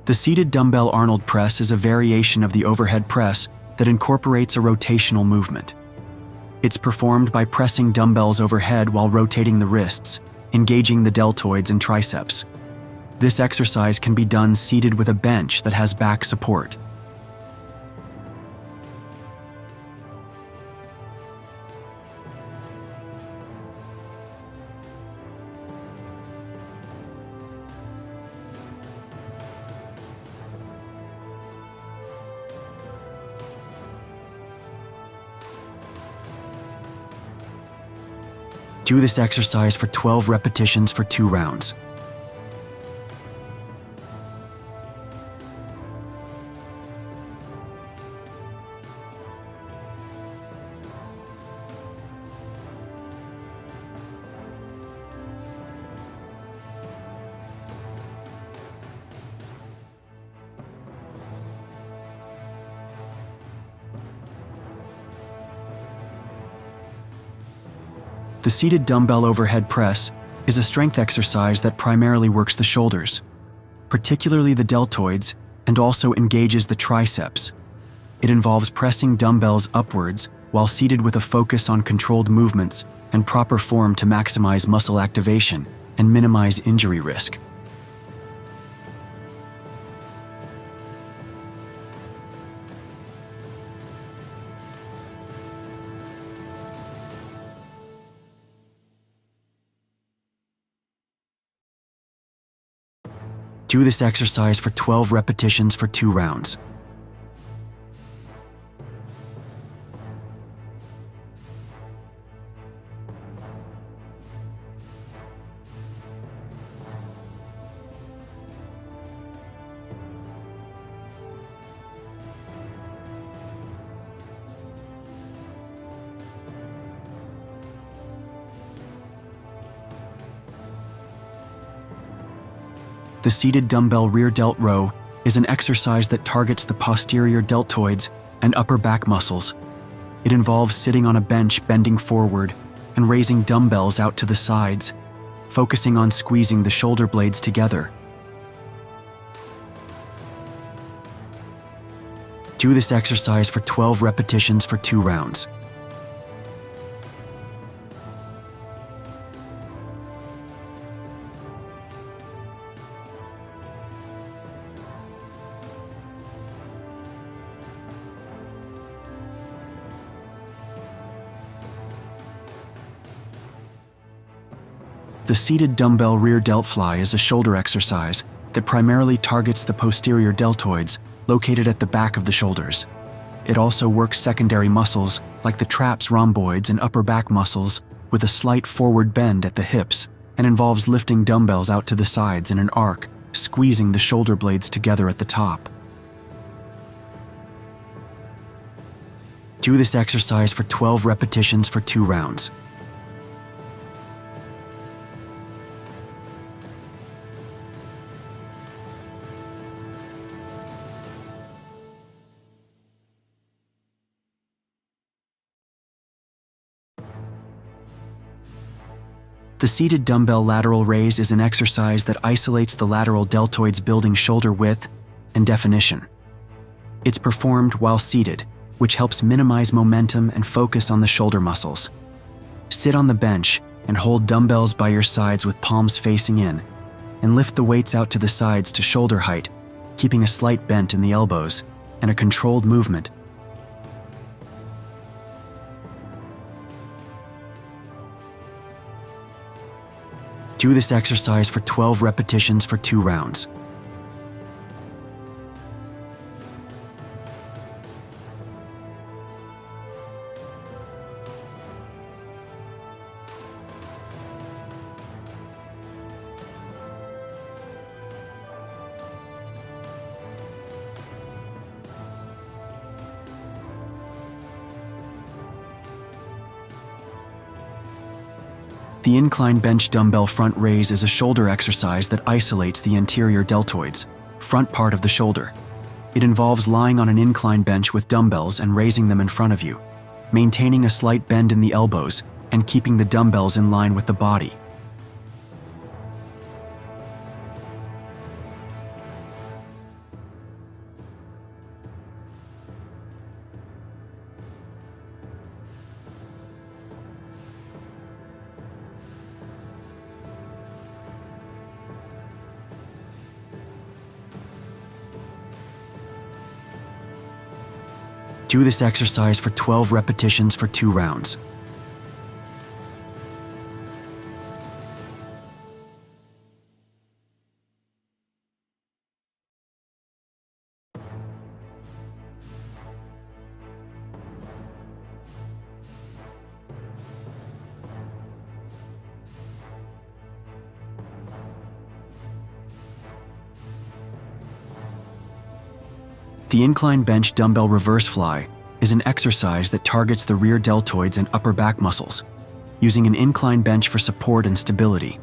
The seated dumbbell Arnold press is a variation of the overhead press that incorporates a rotational movement. It's performed by pressing dumbbells overhead while rotating the wrists, engaging the deltoids and triceps. This exercise can be done seated with a bench that has back support. Do this exercise for 12 repetitions for 2 rounds. The seated dumbbell overhead press is a strength exercise that primarily works the shoulders, particularly the deltoids, and also engages the triceps. It involves pressing dumbbells upwards while seated with a focus on controlled movements and proper form to maximize muscle activation and minimize injury risk. Do this exercise for 12 repetitions for 2 rounds. The seated dumbbell rear delt row is an exercise that targets the posterior deltoids and upper back muscles. It involves sitting on a bench bending forward and raising dumbbells out to the sides, focusing on squeezing the shoulder blades together. Do this exercise for 12 repetitions for 2 rounds. The seated dumbbell rear delt fly is a shoulder exercise that primarily targets the posterior deltoids located at the back of the shoulders. It also works secondary muscles like the traps rhomboids and upper back muscles with a slight forward bend at the hips and involves lifting dumbbells out to the sides in an arc, squeezing the shoulder blades together at the top. Do this exercise for 12 repetitions for 2 rounds. The seated dumbbell lateral raise is an exercise that isolates the lateral deltoids, building shoulder width and definition. It's performed while seated, which helps minimize momentum and focus on the shoulder muscles. Sit on the bench and hold dumbbells by your sides with palms facing in, and lift the weights out to the sides to shoulder height, keeping a slight bent in the elbows and a controlled movement. Do this exercise for 12 repetitions for 2 rounds. The incline bench dumbbell front raise is a shoulder exercise that isolates the anterior deltoids, front part of the shoulder. It involves lying on an incline bench with dumbbells and raising them in front of you, maintaining a slight bend in the elbows and keeping the dumbbells in line with the body. Do this exercise for 12 repetitions for 2 rounds. The incline bench dumbbell reverse fly is an exercise that targets the rear deltoids and upper back muscles, using an incline bench for support and stability.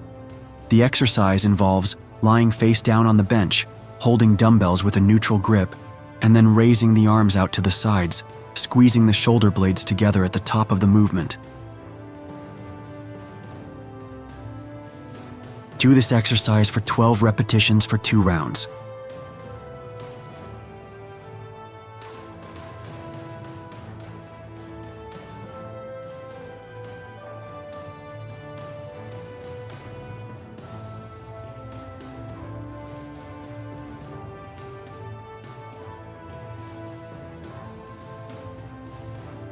The exercise involves lying face down on the bench, holding dumbbells with a neutral grip, and then raising the arms out to the sides, squeezing the shoulder blades together at the top of the movement. Do this exercise for 12 repetitions for 2 rounds.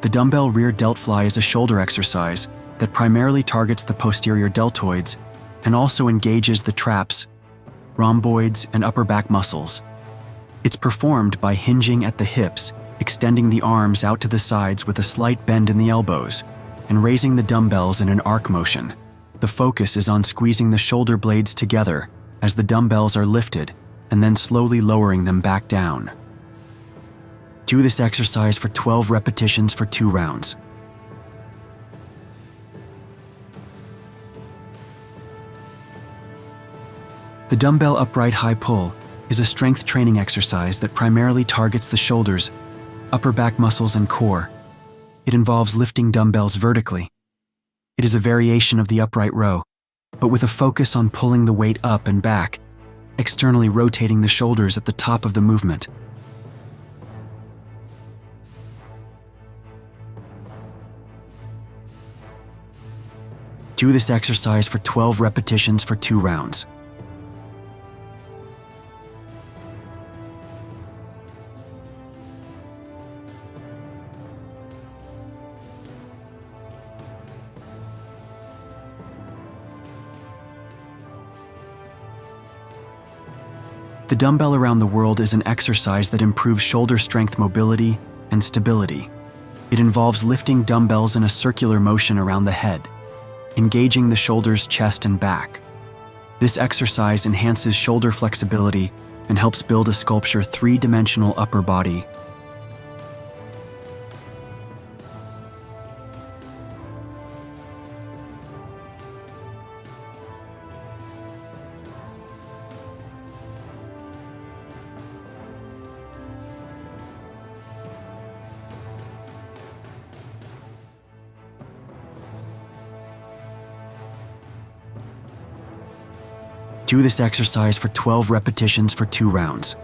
The dumbbell rear delt fly is a shoulder exercise that primarily targets the posterior deltoids and also engages the traps, rhomboids, and upper back muscles. It's performed by hinging at the hips, extending the arms out to the sides with a slight bend in the elbows, and raising the dumbbells in an arc motion. The focus is on squeezing the shoulder blades together as the dumbbells are lifted and then slowly lowering them back down. Do this exercise for 12 repetitions for 2 rounds. The dumbbell upright high pull is a strength training exercise that primarily targets the shoulders, upper back muscles, and core. It involves lifting dumbbells vertically. It is a variation of the upright row, but with a focus on pulling the weight up and back, externally rotating the shoulders at the top of the movement. Do this exercise for 12 repetitions for 2 rounds. The dumbbell around the world is an exercise that improves shoulder strength, mobility, and stability. It involves lifting dumbbells in a circular motion around the head, engaging the shoulders, chest, and back. This exercise enhances shoulder flexibility and helps build a sculpture 3-dimensional upper body. Do this exercise for 12 repetitions for 2 rounds.